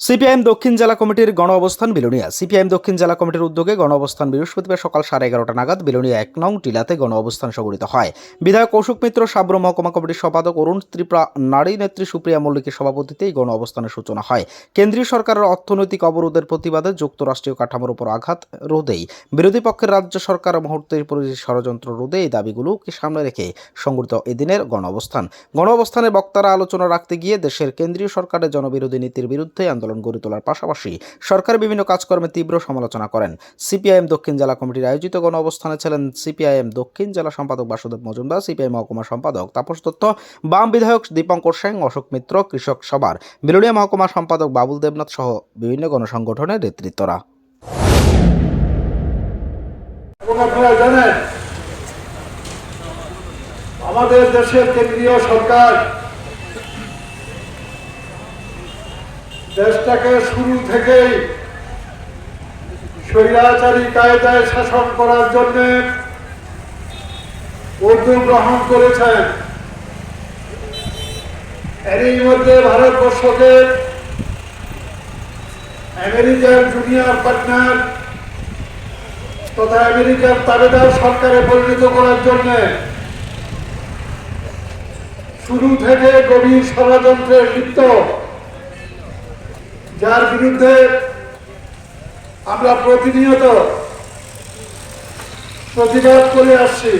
CPIM দক্ষিণ জেলা কমিটির গণ অবস্থান বিলোনিয়া। সিপিআইএম দক্ষিণ জেলা কমিটির উদ্যোগে গণ অবস্থান বৃহস্পতিবার সকাল 11:30 নাগাদ বিলোনিয়া 1 নং টিলাতে গণ অবস্থান সংগঠিত হয়। বিধায়ক কৌশিক মিত্র, সাব্র মহকুমা কমিটির সম্পাদক অরুণ ত্রিপুরা, নারী নেত্রী সুপ্রিয়া মল্লিকের সভাপতিত্বে এই গণ অবস্থানের সূচনা হয়। কেন্দ্রীয় সরকারের অর্থনৈতিক অবরোধের প্রতিবাদে যুক্তরাষ্ট্রীয় কাঠামোর উপর আঘাত রোধেই বিরোধী পক্ষের রাজ্য সরকার মুহূর্তের ষড়যন্ত্র রোধে এই দাবিগুলোকে সামনে রেখে সংগঠিত এদিনের গণ অবস্থান। গণ অবস্থানে বক্তারা আলোচনা রাখতে গিয়ে দেশের কেন্দ্রীয় সরকারের জনবিরোধী নীতির বিরুদ্ধে আন্দোলন গড়ে তোলার পাশাপাশি সরকারের বিভিন্ন কাজকর্মে তীব্র সমালোচনা করেন। সিপিআইএম দক্ষিণ জেলা কমিটির আয়োজিত গণ অবস্থানে ছিলেন সিপিআইএম দক্ষিণ জেলা সম্পাদক বাসুদেব মজুমদার, সিপিআই মহকুমা সম্পাদক তাপস দত্ত, বাম বিধায়ক দীপঙ্কর সেন, অশোক মিত্র, কৃষক সভার বিলোনিয়া মহকুমা সম্পাদক বাবুল দেবনাথ সহ বিভিন্ন গণসংগঠনের নেতৃত্বরা। আপনারা জানেন আমাদের দেশের কেন্দ্রীয় সরকার দেশটাকে শুরু থেকেই স্বৈরাচারী কায়দায় শাসন করার জন্য উদ্যোগ গ্রহণ করেছেন। এরই মধ্যে ভারতবর্ষকে আমেরিকার জুনিয়র পার্টনার তথা আমেরিকার তাবেদার সরকারে পরিণত করার জন্য শুরু থেকে গভীর ষড়যন্ত্রে লিপ্ত, যার বিরুদ্ধে আমরা প্রতিনিয়ত প্রতিবাদ করে আসছি।